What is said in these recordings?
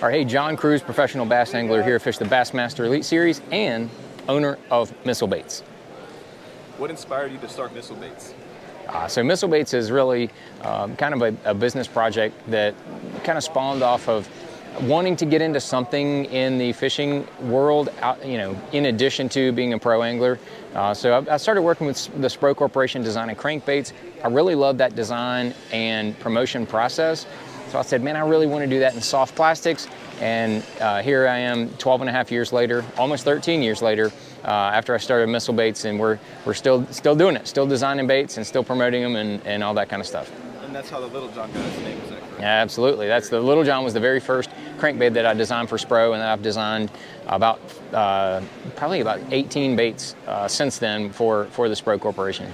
All right, hey, John Cruz, professional bass angler here, fish the Bassmaster Elite Series and owner of Missle Baits. What inspired you to start Missle Baits? So Missle Baits is really kind of a business project that kind of spawned off of wanting to get into something in the fishing world, in addition to being a pro angler. So I started working with the Spro Corporation designing crankbaits. I really love that design and promotion process. So I said, man, I really want to do that in soft plastics. And here I am 12 and a half years later, almost 13 years later, after I started Missle Baits, and we're still doing it, still designing baits and still promoting them and all that kind of stuff. And that's how the Little John got its name, is that correct? Yeah, absolutely. That's the Little John was the very first crankbait that I designed for Spro, and I've designed probably about 18 baits since then for the Spro Corporation.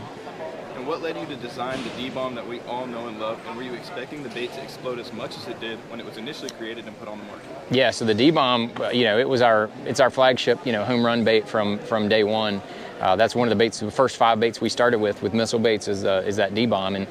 And what led you to design the D-bomb that we all know and love, and were you expecting the bait to explode as much as it did when it was initially created and put on the market? Yeah, so the D-bomb, it's our flagship, home run bait from day one. That's one of the baits, the first 5 baits we started with Missle Baits is that D-bomb. And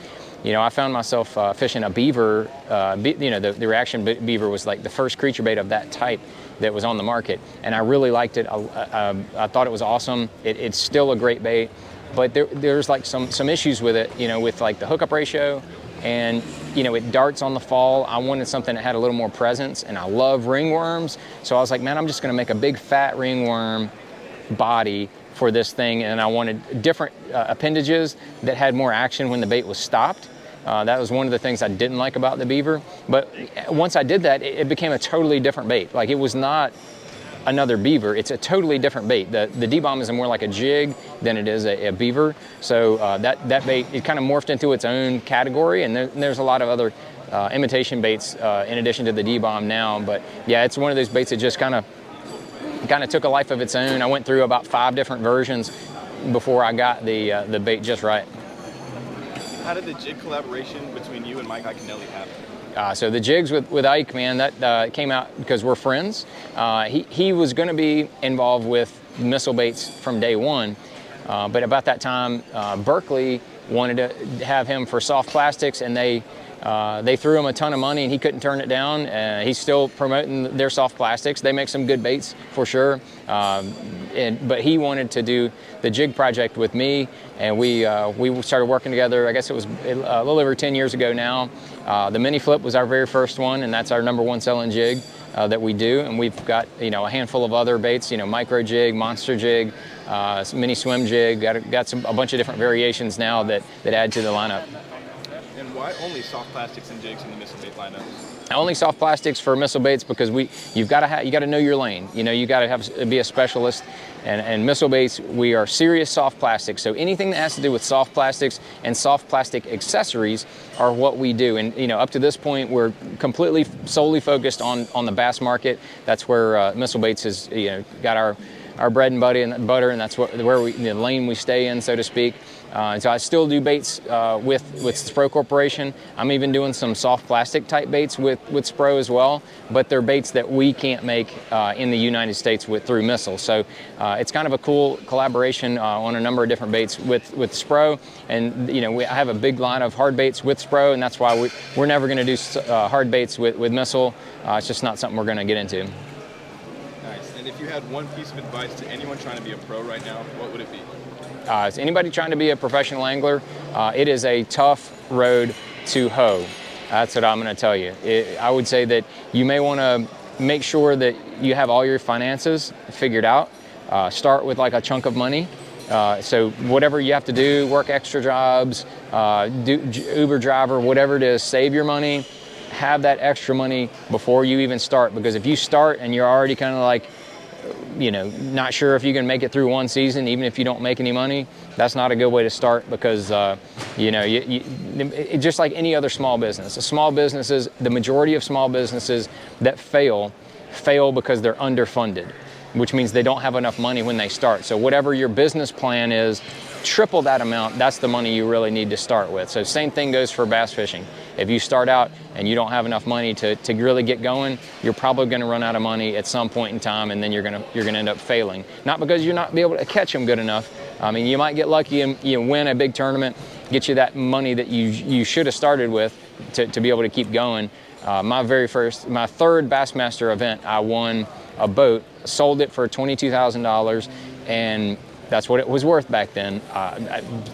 I found myself fishing a beaver. The reaction beaver was like the first creature bait of that type that was on the market, and I really liked it. I thought it was awesome. It's still a great bait, but there's like some issues with it, with like the hookup ratio, and it darts on the fall. I wanted something that had a little more presence, and I love ringworms, so I was like, man, I'm just going to make a big fat ringworm body for this thing, and I wanted different appendages that had more action when the bait was stopped. That was one of the things I didn't like about the beaver, but once I did that, it became a totally different bait. Like, it was not another beaver, it's a totally different bait. The D-bomb is more like a jig than it is a beaver, so that bait, it kind of morphed into its own category, and there's a lot of other imitation baits in addition to the D-bomb now. But yeah, it's one of those baits that just kind of took a life of its own. I went through about 5 different versions before I got the bait just right. How did the jig collaboration between you and Mike Iaconelli happen? So the jigs with Ike, man, that came out because we're friends. He was going to be involved with Missle Baits from day one, but about that time, Berkeley wanted to have him for soft plastics, and they threw him a ton of money, and he couldn't turn it down. He's still promoting their soft plastics. They make some good baits for sure, but he wanted to do the jig project with me, and we started working together. I guess it was a little over 10 years ago now. The mini flip was our very first one, and that's our #1 selling jig that we do. And we've got a handful of other baits, micro jig, monster jig, mini swim jig. Got a bunch of different variations now that add to the lineup. And why only soft plastics and jigs in the Missle Bait lineup? Only soft plastics for Missle Baits because you got to know your lane. You got to be a specialist. And Missle Baits, we are serious soft plastics. So anything that has to do with soft plastics and soft plastic accessories are what we do. And up to this point, we're completely solely focused on the bass market. That's where Missle Baits has got our bread and butter, and that's where the lane we stay in, so to speak. So I still do baits with Spro Corporation. I'm even doing some soft plastic type baits with Spro as well, but they're baits that we can't make in the United States through Missle. So it's kind of a cool collaboration on a number of different baits with Spro. And I have a big line of hard baits with Spro, and that's why we're never going to do hard baits with Missle. It's just not something we're going to get into. Nice. And if you had one piece of advice to anyone trying to be a pro right now, what would it be? Is anybody trying to be a professional angler, it is a tough road to hoe. That's what I'm going to tell you. I would say that you may want to make sure that you have all your finances figured out. Start with like a chunk of money. So whatever you have to do, work extra jobs, do Uber driver, whatever it is, save your money. Have that extra money before you even start, because if you start and you're already kind of like, not sure if you can make it through one season, even if you don't make any money, that's not a good way to start, because, just like any other small business, the majority of small businesses that fail because they're underfunded, which means they don't have enough money when they start. So whatever your business plan is, triple that amount. That's the money you really need to start with. So same thing goes for bass fishing. If you start out and you don't have enough money to really get going, you're probably going to run out of money at some point in time, and then you're going to end up failing. Not because you're not be able to catch them good enough. I mean, you might get lucky and win a big tournament, get you that money that you should have started with to be able to keep going. My third Bassmaster event, I won a boat, sold it for $22,000, and that's what it was worth back then.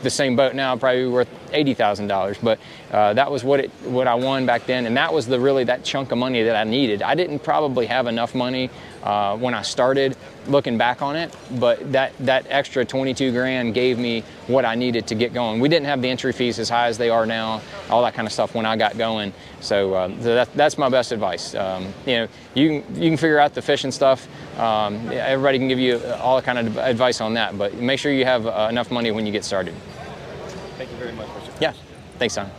The same boat now probably worth $80,000, but that was what I won back then, and that was really that chunk of money that I needed. I didn't probably have enough money when I started, looking back on it, but that extra 22 grand gave me what I needed to get going. We didn't have the entry fees as high as they are now, all that kind of stuff when I got going. So, that's my best advice. You can figure out the fishing stuff. Everybody can give you all kind of advice on that, but make sure you have enough money when you get started. Thank you very much, Mr. Yeah, thanks, Tom.